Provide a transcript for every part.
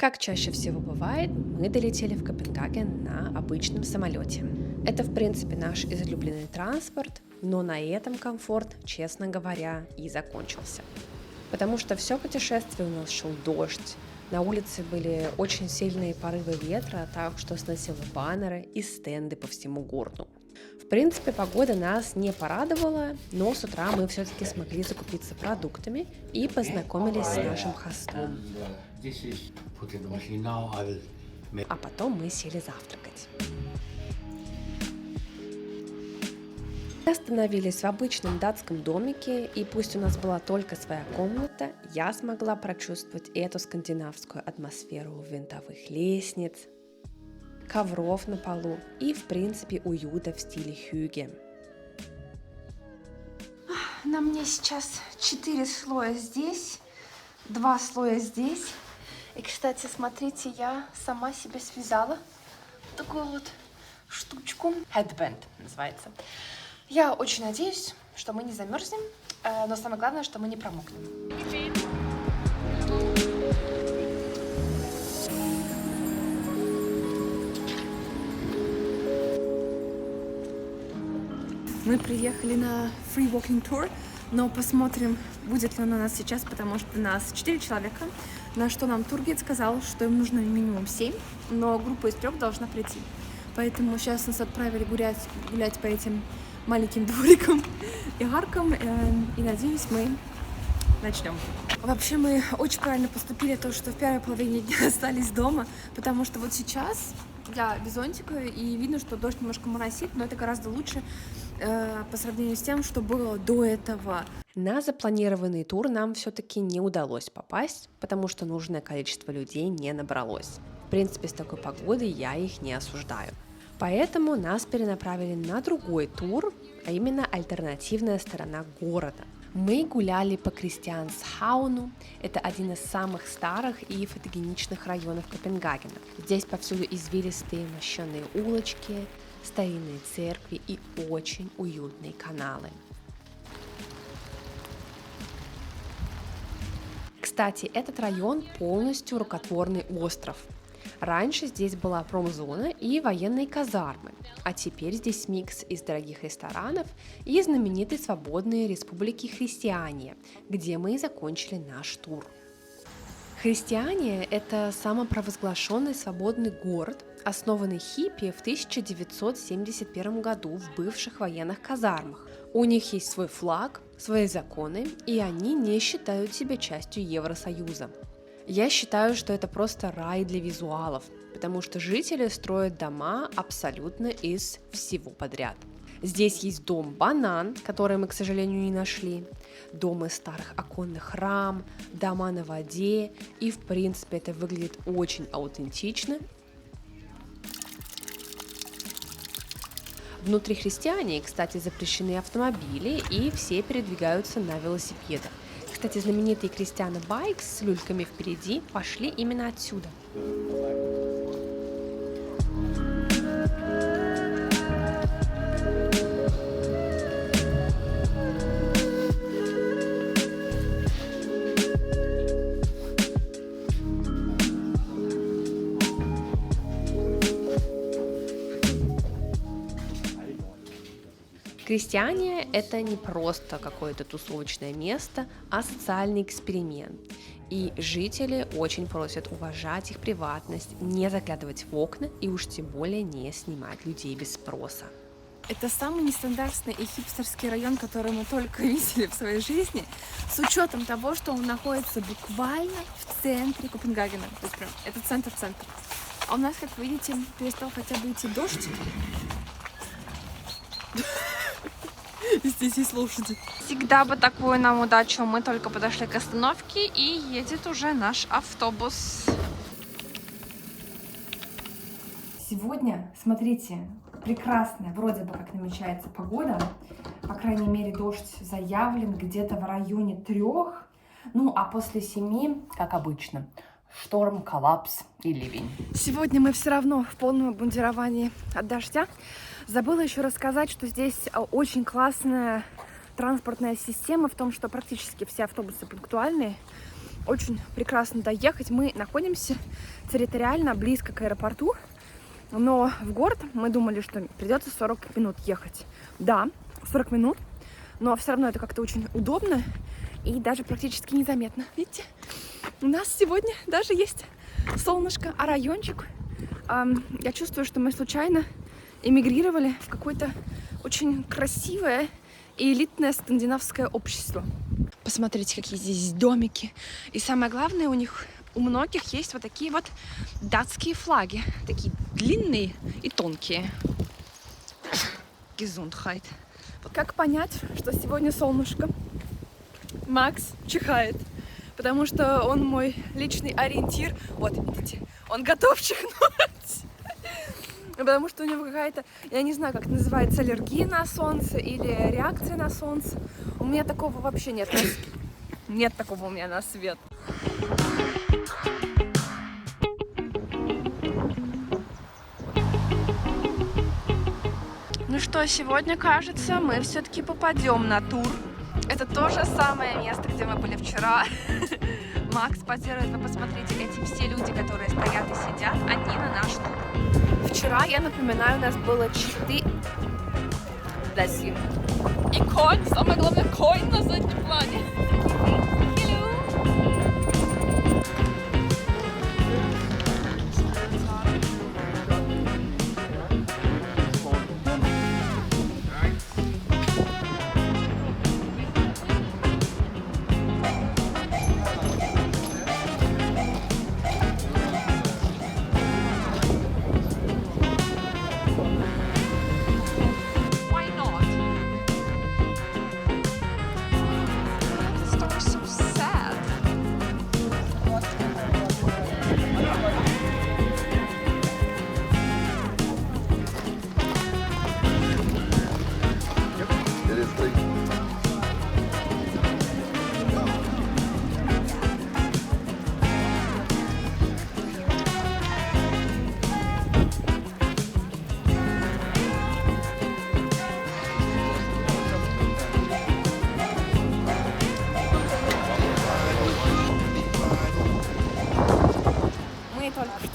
Как чаще всего бывает, мы долетели в Копенгаген на обычном самолете. Это, в принципе, наш излюбленный транспорт, но на этом комфорт, честно говоря, и закончился. Потому что все путешествие у нас шел дождь, на улице были очень сильные порывы ветра, так что сносило баннеры и стенды по всему городу. В принципе, погода нас не порадовала, но с утра мы все-таки смогли закупиться продуктами и познакомились с нашим хостом. А потом мы сели завтракать. Мы остановились в обычном датском домике, и пусть у нас была только своя комната, я смогла прочувствовать эту скандинавскую атмосферу винтовых лестниц, ковров на полу и, в принципе, уюта в стиле хюге. На мне сейчас 4 слоя здесь, 2 слоя здесь. И, кстати, смотрите, я сама себе связала такую вот штучку. Headband называется. Я очень надеюсь, что мы не замерзнем, но самое главное, что мы не промокнем. Мы приехали на free walking tour, но посмотрим, будет ли он у нас сейчас, потому что нас 4 человека, на что нам тургид сказал, что им нужно минимум 7, но группа из 3 должна прийти. Поэтому сейчас нас отправили гулять по этим маленьким дворикам и аркам, и надеюсь, мы начнем. Вообще мы очень правильно поступили, то, что в первой половине дня остались дома, потому что вот сейчас я без зонтика, и видно, что дождь немножко моросит, но это гораздо лучше по сравнению с тем, что было до этого. На запланированный тур нам все-таки не удалось попасть, потому что нужное количество людей не набралось. В принципе, с такой погодой я их не осуждаю. Поэтому нас перенаправили на другой тур, а именно альтернативная сторона города. Мы гуляли по Кристиансхауну, это один из самых старых и фотогеничных районов Копенгагена. Здесь повсюду извилистые мощеные улочки, старинные церкви и очень уютные каналы. Кстати, этот район полностью рукотворный остров. Раньше здесь была промзона и военные казармы, а теперь здесь микс из дорогих ресторанов и знаменитой свободной республики Христиания, где мы и закончили наш тур. Христиания – это самопровозглашенный свободный город, основанный хиппи в 1971 году в бывших военных казармах. У них есть свой флаг, свои законы, и они не считают себя частью Евросоюза. Я считаю, что это просто рай для визуалов, потому что жители строят дома абсолютно из всего подряд. Здесь есть дом Банан, который мы, к сожалению, не нашли, дом из старых оконных рам, дома на воде, и в принципе это выглядит очень аутентично. Внутри Христиании, кстати, запрещены автомобили, и все передвигаются на велосипедах. Кстати, знаменитые Кристиана Байкс с люльками впереди пошли именно отсюда. Крестьяне – это не просто какое-то тусовочное место, а социальный эксперимент. И жители очень просят уважать их приватность, не заглядывать в окна и уж тем более не снимать людей без спроса. Это самый нестандартный и хипстерский район, который мы только видели в своей жизни, с учетом того, что он находится буквально в центре Копенгагена. То есть прям, это центр-центр. А у нас, как вы видите, перестал хотя бы идти дождь. Здесь есть лошади. Всегда бы такую нам удачу. Мы только подошли к остановке, и едет уже наш автобус. Сегодня, смотрите, прекрасная вроде бы как намечается погода. По крайней мере, дождь заявлен где-то в районе 3. Ну, а после 7, как обычно, шторм, коллапс и ливень. Сегодня мы все равно в полном обмундировании от дождя. Забыла еще рассказать, что здесь очень классная транспортная система в том, что практически все автобусы пунктуальные. очень прекрасно доехать. Мы находимся территориально близко к аэропорту, но в город мы думали, что придется 40 минут ехать. Да, 40 минут, но все равно это как-то очень удобно и даже практически незаметно. Видите, у нас сегодня даже есть солнышко, а райончик, я чувствую, что мы случайно эмигрировали в какое-то очень красивое и элитное скандинавское общество. Посмотрите, какие здесь домики. И самое главное, у многих есть вот такие вот датские флаги. Такие длинные и тонкие. Gesundheit. Как понять, что сегодня солнышко? Макс чихает, потому что он мой личный ориентир. Вот, видите, он готов чихнуть. Потому что у него какая-то, я не знаю, как это называется, аллергия на солнце или реакция на солнце. У меня такого вообще нет. Нет такого у меня на свет. Ну что, сегодня, кажется, мы все-таки попадем на тур. Это то же самое место, где мы были вчера. Макс позирует, вы посмотрите, эти все люди, которые стоят и сидят, они на наш тур. Вчера, я напоминаю, у нас было 4... Дасим. И конь, самое главное, конь на заднем плане.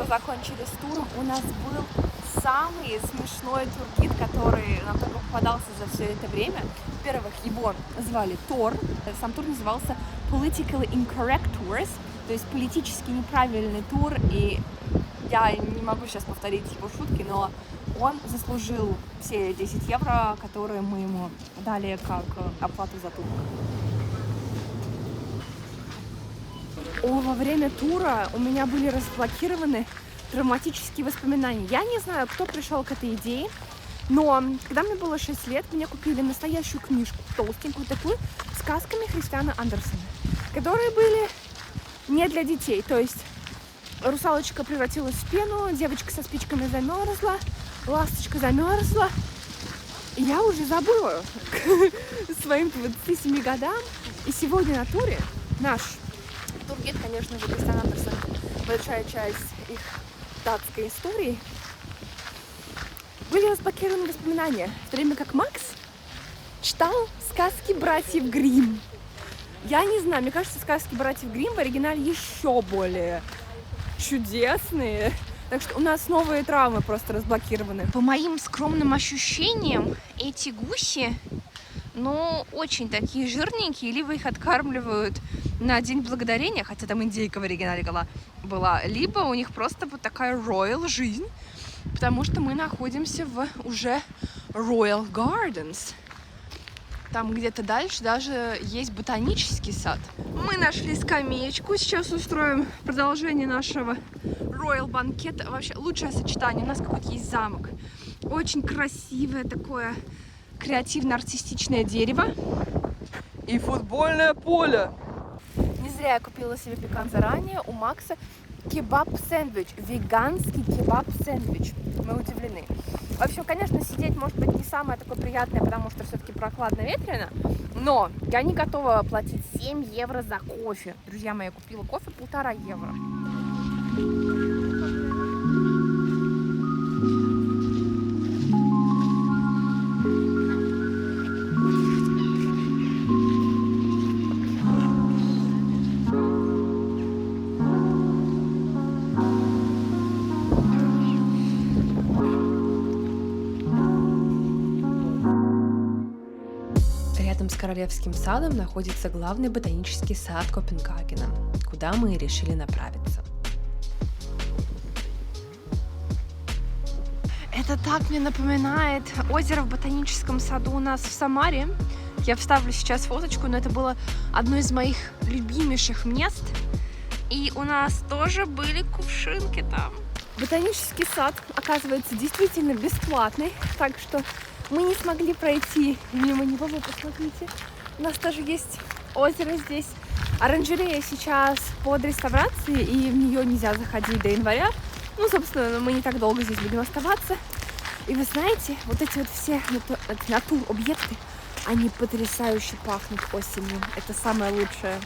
Закончили с туром. У нас был самый смешной тургид, который нам только попадался за все это время. Во-первых, его звали Тор. Сам тур назывался Politically Incorrect Tours, то есть политически неправильный тур. И я не могу сейчас повторить его шутки, но он заслужил все 10 евро, которые мы ему дали как оплату за тур. Во время тура у меня были разблокированы травматические воспоминания. Я не знаю, кто пришел к этой идее, но когда мне было 6 лет, мне купили настоящую книжку, толстенькую такую, с сказками Христиана Андерсена, которые были не для детей. То есть русалочка превратилась в пену, девочка со спичками замерзла, ласточка замерзла. И я уже забыла к своим 27 годам. И сегодня на туре наш тургид, конечно же, Христиан Андерсен, большая часть их датской истории, были разблокированы воспоминания, в то время как Макс читал сказки братьев Гримм. Я не знаю, мне кажется, сказки братьев Гримм в оригинале еще более чудесные. Так что у нас новые травмы просто разблокированы. По моим скромным ощущениям, эти гуси, очень такие жирненькие, либо их откармливают на День Благодарения, хотя там индейка в оригинале была, либо у них просто вот такая royal жизнь, потому что мы находимся в уже Royal Gardens. Там где-то дальше даже есть ботанический сад. Мы нашли скамеечку, сейчас устроим продолжение нашего Royal банкета. Вообще лучшее сочетание, у нас какой-то есть замок. Очень красивое такое креативно-артистичное дерево. И футбольное поле. Не зря я купила себе пекан заранее. У Макса кебаб-сэндвич, веганский кебаб-сэндвич. Мы удивлены. В общем, конечно, сидеть может быть не самое такое приятное, потому что все-таки прохладно-ветрено, но я не готова платить 7 евро за кофе. Друзья мои, я купила кофе 1,5 евро. Рядом с Королевским садом находится главный ботанический сад Копенгагена, куда мы и решили направиться. Это так мне напоминает озеро в ботаническом саду у нас в Самаре. Я вставлю сейчас фоточку, но это было одно из моих любимейших мест. И у нас тоже были кувшинки там. Ботанический сад, оказывается, действительно бесплатный, так что мы не смогли пройти мимо него. Вы посмотрите, у нас тоже есть озеро здесь. Оранжерея сейчас под реставрацией, и в нее нельзя заходить до января. Ну, собственно, мы не так долго здесь будем оставаться. И вы знаете, вот эти вот все натур-объекты, они потрясающе пахнут осенью. Это самое лучшее.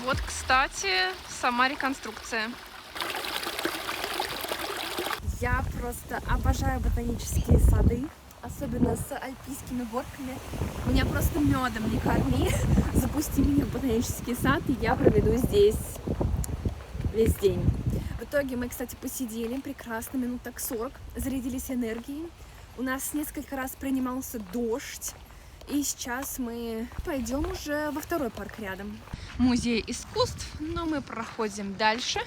Вот, кстати, сама реконструкция. Я просто обожаю ботанические сады, особенно с альпийскими горками. Меня просто медом не корми. Запусти меня в ботанический сад, и я проведу здесь весь день. В итоге мы, кстати, посидели прекрасно, минут так 40, зарядились энергией. У нас несколько раз принимался дождь. И сейчас мы пойдем уже во второй парк рядом. Музей искусств, но мы проходим дальше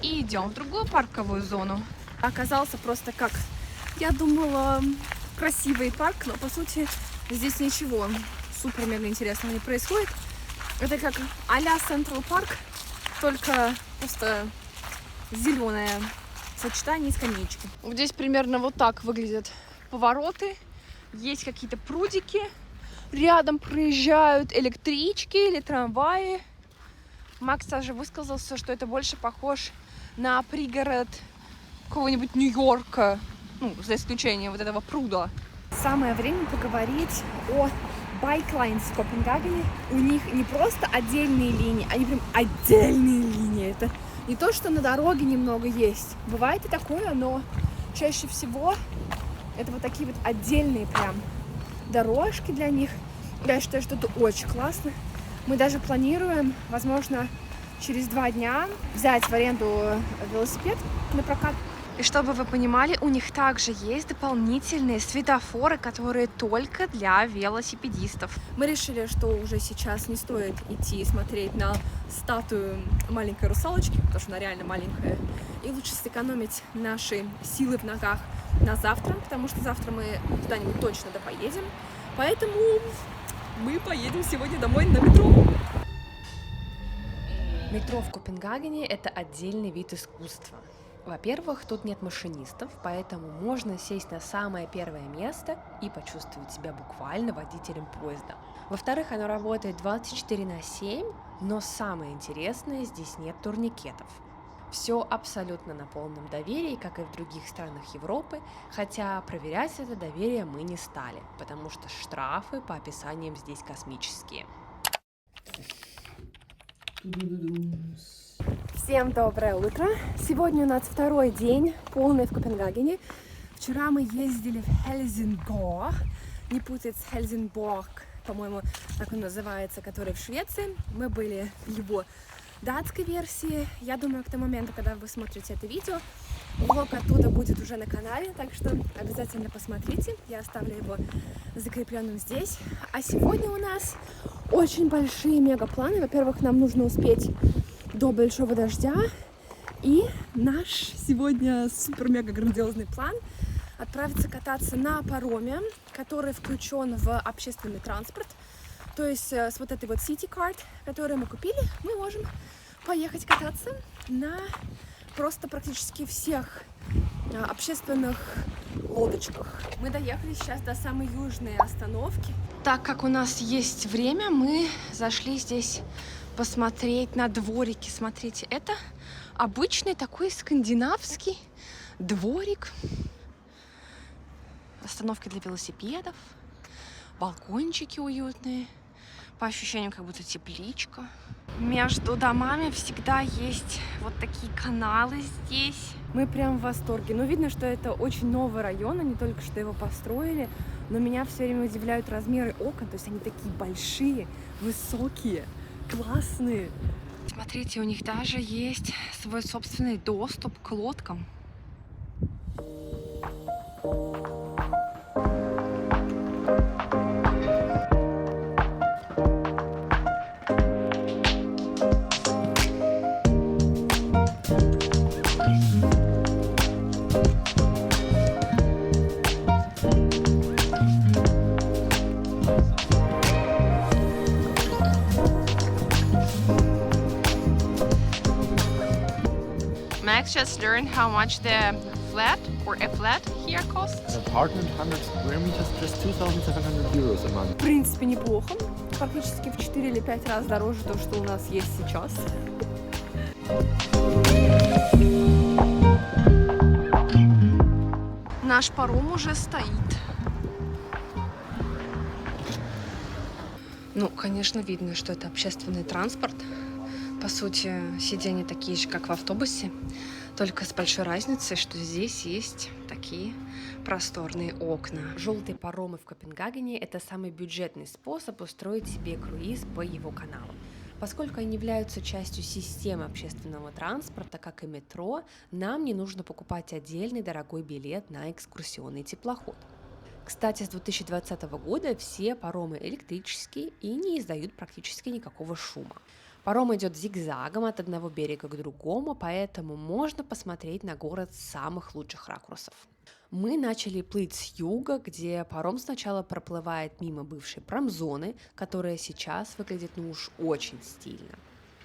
и идем в другую парковую зону. Оказался просто как, я думала, красивый парк, но по сути здесь ничего супер-мега интересного не происходит. Это как а-ля Централ Парк, только просто зеленое сочетание и скамеечки. Вот здесь примерно вот так выглядят повороты, есть какие-то прудики. Рядом проезжают электрички или трамваи. Макс даже высказался, что это больше похож на пригород какого-нибудь Нью-Йорка, ну, за исключением вот этого пруда. Самое время поговорить о Bike Lines в Копенгагене. У них не просто отдельные линии, они прям отдельные линии. Это не то, что на дороге немного есть. Бывает и такое, но чаще всего это вот такие вот отдельные прям дорожки для них. Я считаю, что это очень классно. Мы даже планируем, возможно, через 2 дня взять в аренду велосипед на прокат. И чтобы вы понимали, у них также есть дополнительные светофоры, которые только для велосипедистов. Мы решили, что уже сейчас не стоит идти смотреть на статую маленькой русалочки, потому что она реально маленькая. И лучше сэкономить наши силы в ногах на завтра, потому что завтра мы куда-нибудь точно поедем. Поэтому мы поедем сегодня домой на метро. Метро в Копенгагене – это отдельный вид искусства. Во-первых, тут нет машинистов, поэтому можно сесть на самое первое место и почувствовать себя буквально водителем поезда. Во-вторых, оно работает 24/7, но самое интересное – здесь нет турникетов. Все абсолютно на полном доверии, как и в других странах Европы, хотя проверять это доверие мы не стали, потому что штрафы по описаниям здесь космические. Всем доброе утро! Сегодня у нас второй день, полный в Копенгагене. Вчера мы ездили в Хельсингборг, не путать с Хельсинборг, по-моему, так он называется, который в Швеции. Мы были в его датской версии. Я думаю, к тому моменту, когда вы смотрите это видео, влог оттуда будет уже на канале, так что обязательно посмотрите. Я оставлю его закрепленным здесь. А сегодня у нас очень большие мегапланы. Во-первых, нам нужно успеть до большого дождя. И наш сегодня супер-мега-грандиозный план — отправиться кататься на пароме, который включен в общественный транспорт. То есть с вот этой вот City Card, которую мы купили, мы можем поехать кататься на просто практически всех общественных лодочках. Мы доехали сейчас до самой южной остановки. Так как у нас есть время, мы зашли здесь посмотреть на дворики. Смотрите, это обычный такой скандинавский дворик. Остановки для велосипедов, балкончики уютные. По ощущениям, как будто тепличка. Между домами всегда есть вот такие каналы здесь. Мы прям в восторге. Но видно, что это очень новый район, они только что его построили. Но меня все время удивляют размеры окон. То есть они такие большие, высокие, классные. Смотрите, у них даже есть свой собственный доступ к лодкам. Max just learned how much the flat or a flat here costs. An apartment, 100 square meters, just 2,700 euros a month. В принципе, неплохо. Практически в 4 или 5 раз дороже того, что у нас есть сейчас. Наш паром уже стоит. Ну, конечно, видно, что это общественный транспорт. По сути, сиденья такие же, как в автобусе, только с большой разницей, что здесь есть такие просторные окна. Желтые паромы в Копенгагене – это самый бюджетный способ устроить себе круиз по его каналу. Поскольку они являются частью системы общественного транспорта, как и метро, нам не нужно покупать отдельный дорогой билет на экскурсионный теплоход. Кстати, с 2020 года все паромы электрические и не издают практически никакого шума. Паром идет зигзагом от одного берега к другому, поэтому можно посмотреть на город с самых лучших ракурсов. Мы начали плыть с юга, где паром сначала проплывает мимо бывшей промзоны, которая сейчас выглядит уж очень стильно.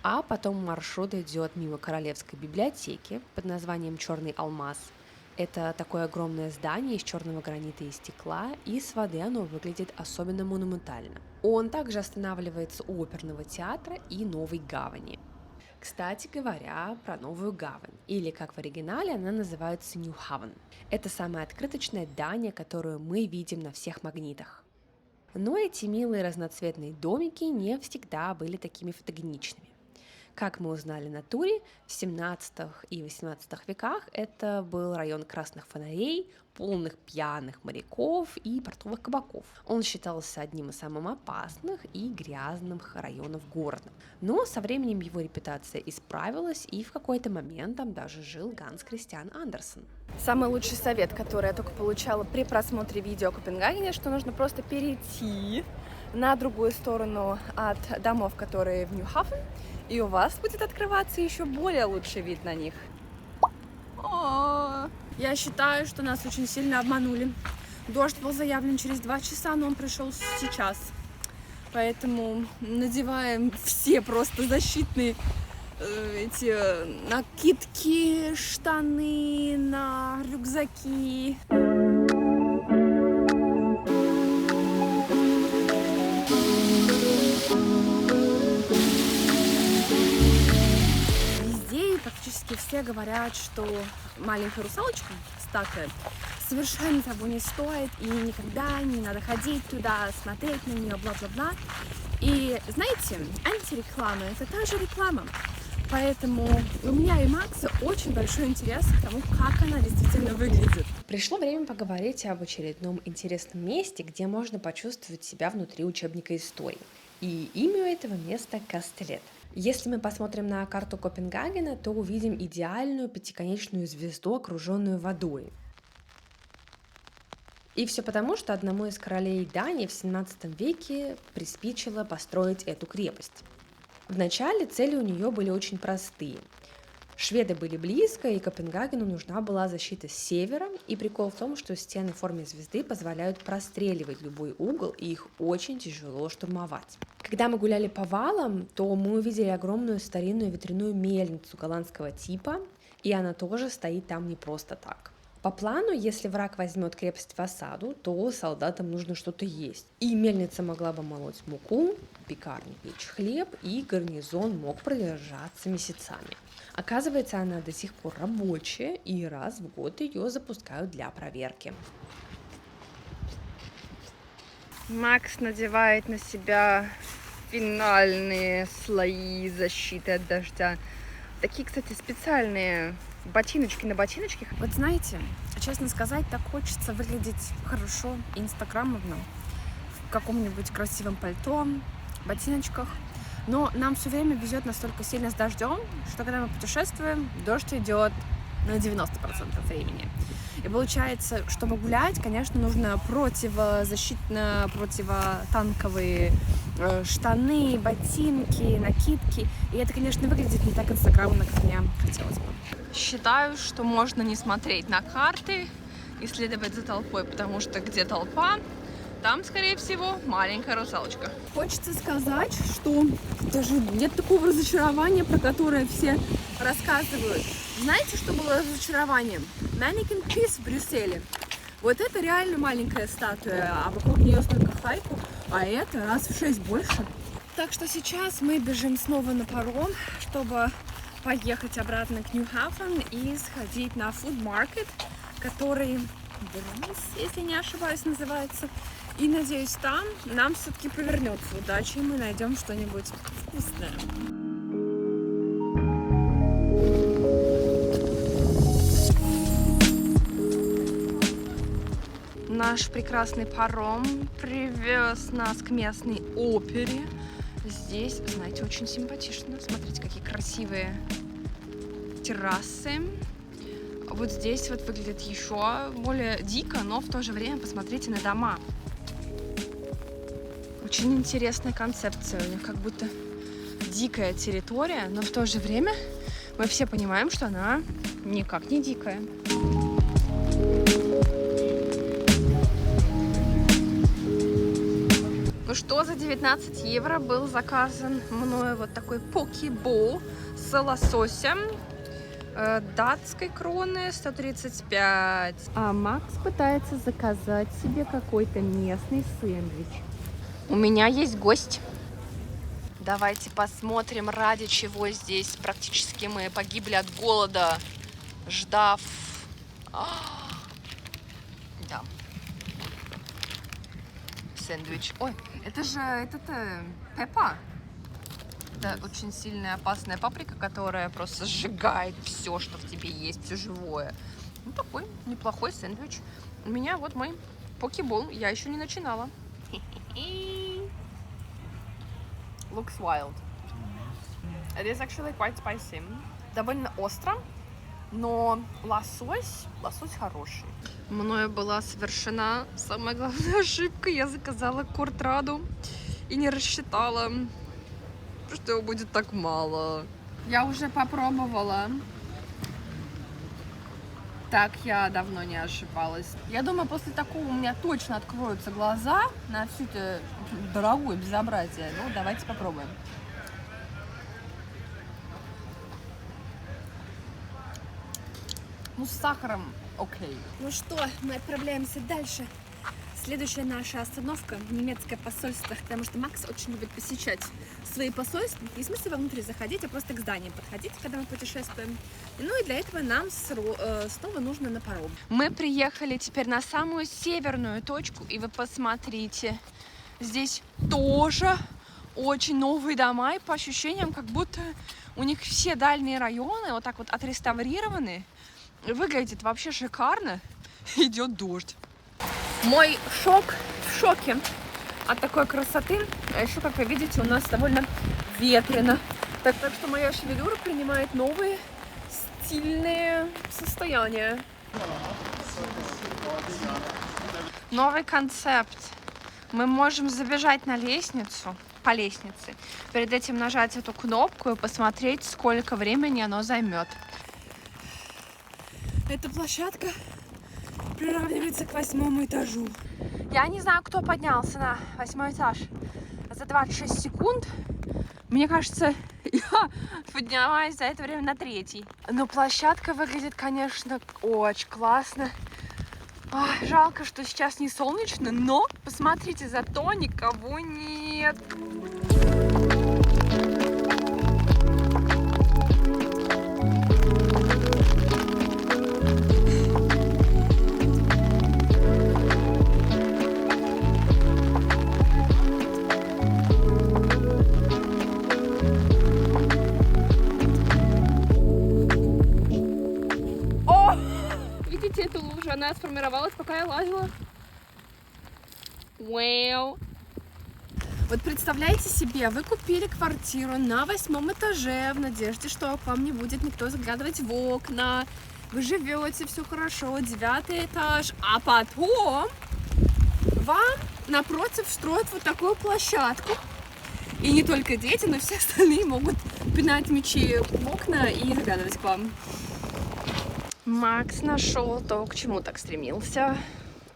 А потом маршрут идет мимо Королевской библиотеки под названием «Черный алмаз». Это такое огромное здание из черного гранита и стекла, и с воды оно выглядит особенно монументально. Он также останавливается у оперного театра и Новой Гавани. Кстати говоря, про Новую Гавань, или как в оригинале она называется Нью-Хавен. Это самое открыточное здание, которое мы видим на всех магнитах. Но эти милые разноцветные домики не всегда были такими фотогеничными. Как мы узнали на туре, в 17 и 18 веках это был район красных фонарей, полных пьяных моряков и портовых кабаков. Он считался одним из самых опасных и грязных районов города. Но со временем его репутация исправилась, и в какой-то момент там даже жил Ганс Кристиан Андерсен. Самый лучший совет, который я только получала при просмотре видео о Копенгагене, что нужно просто перейти на другую сторону от домов, которые в Нью-Хавен, и у вас будет открываться еще более лучший вид на них. Я считаю, что нас очень сильно обманули. Дождь был заявлен через 2 часа, но он пришел сейчас. Поэтому надеваем все просто защитные эти накидки, штаны, на рюкзаки. Практически все говорят, что маленькая русалочка, статуя, совершенно того не стоит, и никогда не надо ходить туда, смотреть на нее, бла-бла-бла. И знаете, антиреклама – это та же реклама. Поэтому у меня и Макса очень большой интерес к тому, как она действительно выглядит. Пришло время поговорить об очередном интересном месте, где можно почувствовать себя внутри учебника истории. И имя этого места – Кастелет. Если мы посмотрим на карту Копенгагена, то увидим идеальную пятиконечную звезду, окруженную водой. И все потому, что одному из королей Дании в 17 веке приспичило построить эту крепость. Вначале цели у нее были очень простые. Шведы были близко, и Копенгагену нужна была защита с севера, и прикол в том, что стены в форме звезды позволяют простреливать любой угол, и их очень тяжело штурмовать. Когда мы гуляли по валам, то мы увидели огромную старинную ветряную мельницу голландского типа, и она тоже стоит там не просто так. По плану, если враг возьмет крепость в осаду, то солдатам нужно что-то есть. И мельница могла бы молоть муку, пекарня печь хлеб, и гарнизон мог продержаться месяцами. Оказывается, она до сих пор рабочая, и раз в год ее запускают для проверки. Макс надевает на себя финальные слои защиты от дождя. Такие, кстати, специальные ботиночки на ботиночках. Вот знаете, честно сказать, так хочется выглядеть хорошо, инстаграмовно, в каком-нибудь красивом пальто, ботиночках. Но нам все время везет настолько сильно с дождем, что когда мы путешествуем, дождь идет на 90% времени. И получается, чтобы гулять, конечно, нужно противотанковые штаны, ботинки, накидки. И это, конечно, выглядит не так инстаграмно, как мне хотелось бы. Считаю, что можно не смотреть на карты и следовать за толпой, потому что где толпа, там, скорее всего, маленькая русалочка. Хочется сказать, что даже нет такого разочарования, про которое все рассказывают. Знаете, что было разочарованием? Mannequin Peace в Брюсселе. Вот это реально маленькая статуя, а вокруг нее столько хайпу, а это раз в 6 больше. Так что сейчас мы бежим снова на паром, чтобы поехать обратно к Ньюхафен и сходить на Food Market, который Дрис, если не ошибаюсь, называется. И надеюсь, там нам все-таки повернется удача, и мы найдем что-нибудь вкусное. Наш прекрасный паром привез нас к местной опере. Здесь, знаете, очень симпатично. Смотрите, какие красивые террасы. Вот здесь вот выглядит еще более дико, но в то же время посмотрите на дома. Очень интересная концепция. У них как будто дикая территория, но в то же время мы все понимаем, что она никак не дикая. Ну что, за 19 евро был заказан мною вот такой покебол с лососем датской кроны 135. А Макс пытается заказать себе какой-то местный сэндвич. У меня есть гость. Давайте посмотрим, ради чего здесь практически мы погибли от голода, ждав. Да. Сэндвич. Ой, это же пеппа. Это очень сильная опасная паприка, которая просто сжигает все, что в тебе есть, все живое. Ну, такой неплохой сэндвич. У меня вот мой покебол. Я еще не начинала. Looks wild. It is actually quite spicy. Довольно остро, но лосось хороший. Мною была совершена самая главная ошибка. Я заказала кортраду и не рассчитала, что его будет так мало. Я уже попробовала. Так я давно не ошибалась. Я думаю, после такого у меня точно откроются глаза на все это дорогое безобразие. Ну, давайте попробуем. Ну, с сахаром окей. Ну что, мы отправляемся дальше. Следующая наша остановка — немецкое посольство, потому что Макс очень любит посещать свои посольства. Не в смысле вовнутрь заходить, а просто к зданиям подходить, когда мы путешествуем. Ну и для этого нам снова нужно на паром. Мы приехали теперь на самую северную точку, и вы посмотрите, здесь тоже очень новые дома, и по ощущениям, как будто у них все дальние районы вот так вот отреставрированы. Выглядит вообще шикарно. Идет дождь. Мой шок в шоке от такой красоты. А еще, как вы видите, у нас довольно ветрено. Так что моя шевелюра принимает новые стильные состояния. Новый концепт. Мы можем забежать на лестницу, по лестнице, перед этим нажать эту кнопку и посмотреть, сколько времени оно займет. Эта площадка приравнивается к 8-му этажу. Я не знаю, кто поднялся на 8-й этаж за 26 секунд. Мне кажется, Я поднимаюсь за это время на 3-й. Но площадка выглядит, конечно, очень классно. Жалко, что сейчас не солнечно, но посмотрите, зато никого нет. Видите эту лужу? Она сформировалась, пока я лазила. Вау! Вот представляете себе, вы купили квартиру на 8-м этаже в надежде, что к вам не будет никто заглядывать в окна. Вы живете, все хорошо, 9-й этаж, а потом вам напротив строят вот такую площадку. И не только дети, но все остальные могут пинать мячи в окна и заглядывать к вам. Макс нашел то, к чему так стремился.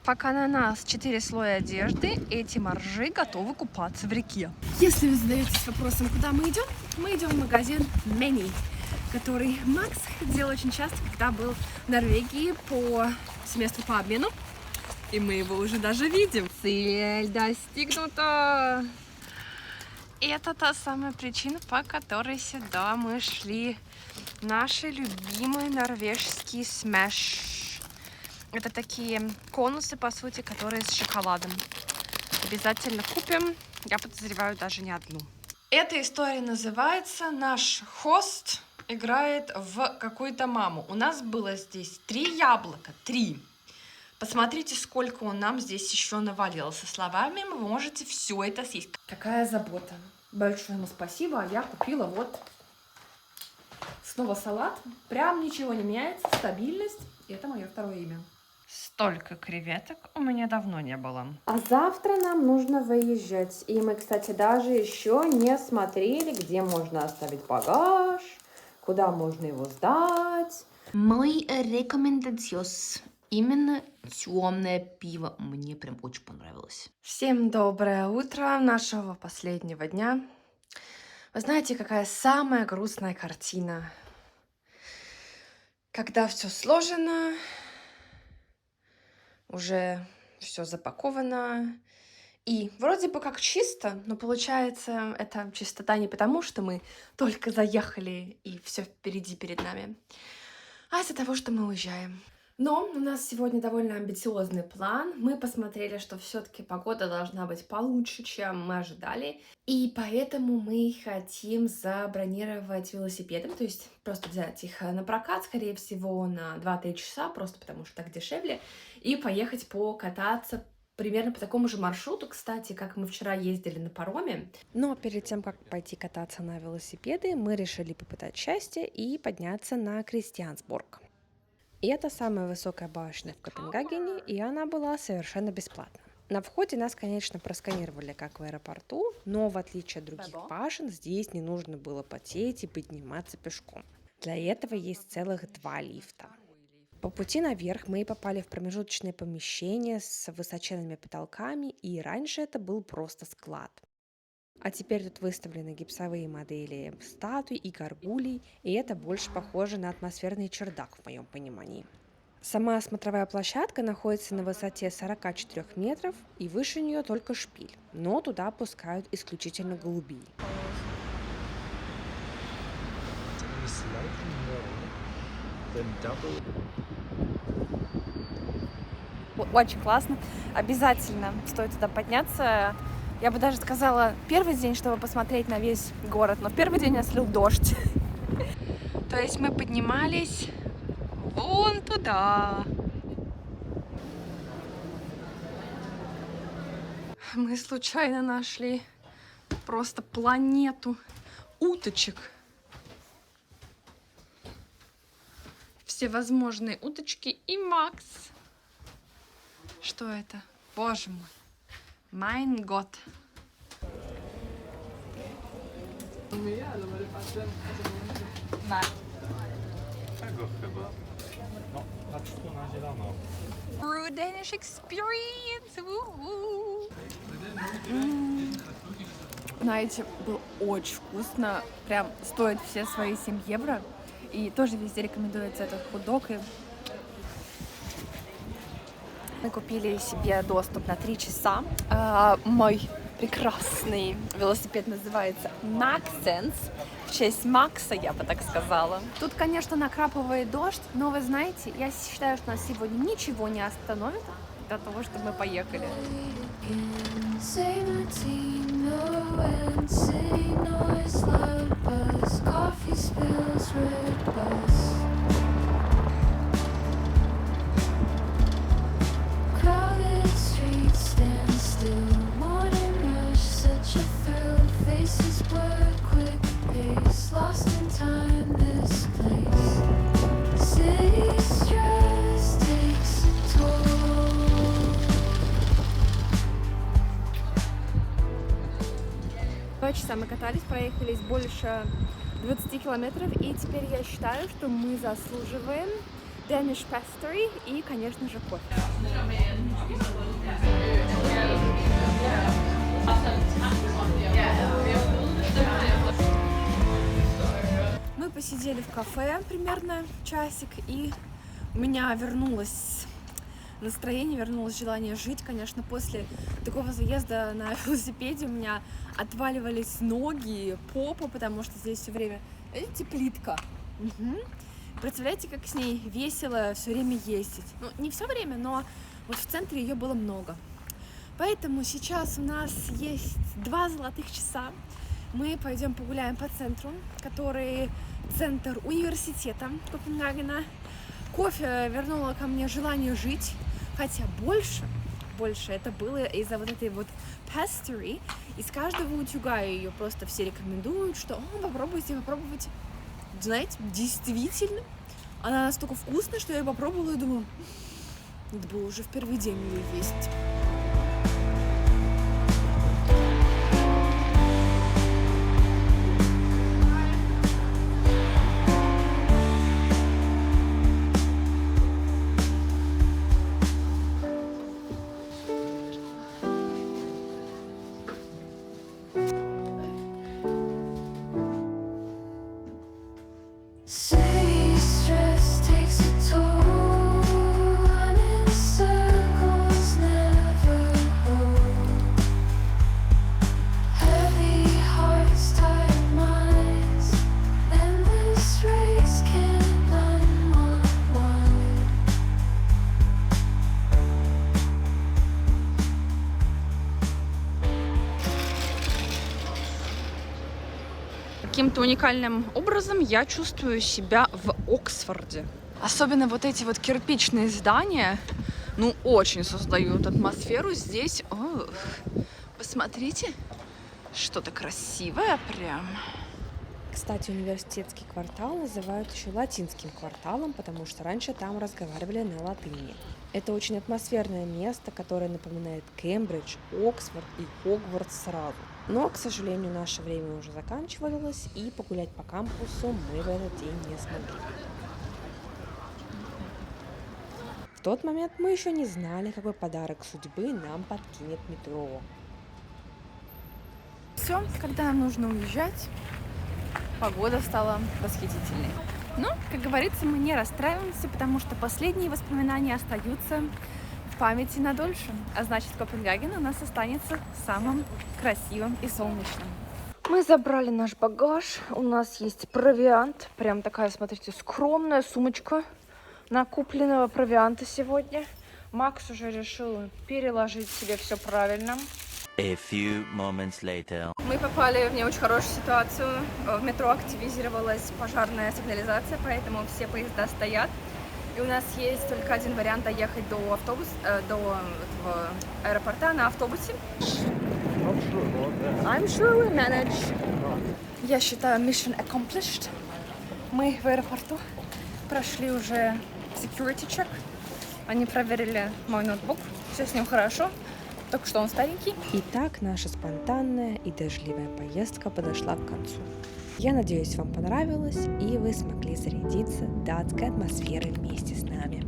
Пока на нас 4 слоя одежды, эти моржи готовы купаться в реке. Если вы задаетесь вопросом, куда мы идем в магазин Many, который Макс делал очень часто, когда был в Норвегии по семестру по обмену. И мы его уже даже видим. Цель достигнута! Это та самая причина, по которой сюда мы шли. Наши любимые норвежские смэш. Это такие конусы, по сути, которые с шоколадом. Обязательно купим. Я подозреваю даже не одну. Эта история называется «Наш хост играет в какую-то маму». У нас было здесь 3 яблока. 3. Посмотрите, сколько он нам здесь еще навалил. Со словами вы можете все это съесть. Какая забота. Большое ему спасибо. А я купила вот снова салат. Прям ничего не меняется. Стабильность. И это мое второе имя. Столько креветок у меня давно не было. А завтра нам нужно выезжать. И мы, кстати, даже еще не смотрели, где можно оставить багаж, куда можно его сдать. Мой рекомендациос. Именно темное пиво мне прям очень понравилось. Всем доброе утро нашего последнего дня. Вы знаете, какая самая грустная картина? Когда все сложено, уже все запаковано, и вроде бы как чисто, но получается, это чистота не потому, что мы только заехали и все впереди перед нами, а из-за того, что мы уезжаем. Но у нас сегодня довольно амбициозный план. Мы посмотрели, что все-таки погода должна быть получше, чем мы ожидали. И поэтому мы хотим забронировать велосипеды, то есть просто взять их на прокат, скорее всего, на 2-3 часа, просто потому что так дешевле, и поехать покататься примерно по такому же маршруту, кстати, как мы вчера ездили на пароме. Но перед тем, как пойти кататься на велосипеды, мы решили попытать счастье и подняться на Кристиансборг. И это самая высокая башня в Копенгагене, и она была совершенно бесплатна. На входе нас, конечно, просканировали, как в аэропорту, но в отличие от других башен, здесь не нужно было потеть и подниматься пешком. Для этого есть целых 2 лифта. По пути наверх мы попали в промежуточное помещение с высоченными потолками, и раньше это был просто склад. А теперь тут выставлены гипсовые модели статуй и горгулей, и это больше похоже на атмосферный чердак в моем понимании. Сама смотровая площадка находится на высоте 44 метров, и выше нее только шпиль, но туда пускают исключительно голубей. Очень классно. Обязательно стоит туда подняться. Я бы даже сказала, первый день, чтобы посмотреть на весь город. Но в первый день нас лил дождь. То есть мы поднимались вон туда. Мы случайно нашли просто планету уточек. Всевозможные уточки и Макс. Что это? Боже мой. Mein Gott. Brew Danish experience. Woo-hoo. знаете, было очень вкусно. Прям стоит все свои 7 евро. И тоже везде рекомендуется этот хот-дог. И мы купили себе доступ на 3 часа. Мой прекрасный велосипед называется Maxsense. В честь Макса, я бы так сказала. Тут, конечно, накрапывает дождь, но вы знаете, я считаю, что нас сегодня ничего не остановит для того, чтобы мы поехали. Lost in time, this place. City stress takes a toll. 2 часа мы катались, проехались больше 20 километров, и теперь я считаю, что мы заслуживаем Danish pastry и, конечно же, кофе. Мы посидели в кафе примерно часик, и у меня вернулось настроение, вернулось желание жить. Конечно, после такого заезда на велосипеде у меня отваливались ноги, попа, потому что здесь все время, видите, плитка. Представляете, как с ней весело все время ездить. Ну, не все время, но вот в центре ее было много. Поэтому сейчас у нас есть 2 золотых часа. Мы пойдем погуляем по центру, который центр университета Копенгагена. Кофе вернуло ко мне желание жить, хотя больше это было из-за вот этой вот pastry. Из каждого утюга ее просто все рекомендуют, что попробуйте. Знаете, действительно, она настолько вкусная, что я ее попробовала и думала, надо было уже в первый день ее есть. City stress takes a toll. Running circles never hold. Heavy hearts, tired minds. Endless race can't unwind. Каким-то уникальным образом я чувствую себя в Оксфорде. Особенно вот эти вот кирпичные здания, ну, очень создают атмосферу здесь. Ох, посмотрите, что-то красивое прям. Кстати, университетский квартал называют еще латинским кварталом, потому что раньше там разговаривали на латыни. Это очень атмосферное место, которое напоминает Кембридж, Оксфорд и Хогвартс сразу. Но, к сожалению, наше время уже заканчивалось, и погулять по кампусу мы в этот день не смогли. В тот момент мы еще не знали, какой подарок судьбы нам подкинет метро. Все, когда нам нужно уезжать, погода стала восхитительной. Но, как говорится, мы не расстраиваемся, потому что последние воспоминания остаются в памяти надольше. А значит, Копенгаген у нас останется самым красивым и солнечным. Мы забрали наш багаж. У нас есть провиант. Прям такая, смотрите, скромная сумочка накупленного провианта сегодня. Макс уже решил переложить себе все правильно. A few moments later. Мы попали в не очень хорошую ситуацию. В метро активизировалась пожарная сигнализация, поэтому все поезда стоят. И у нас есть только один вариант доехать до этого аэропорта на автобусе. I'm sure we manage. Я считаю, mission accomplished. Мы в аэропорту прошли уже security check. Они проверили мой ноутбук. Все с ним хорошо. Только что он старенький. Итак, наша спонтанная и дождливая поездка подошла к концу. Я надеюсь, вам понравилось, и вы смогли зарядиться датской атмосферой вместе с нами.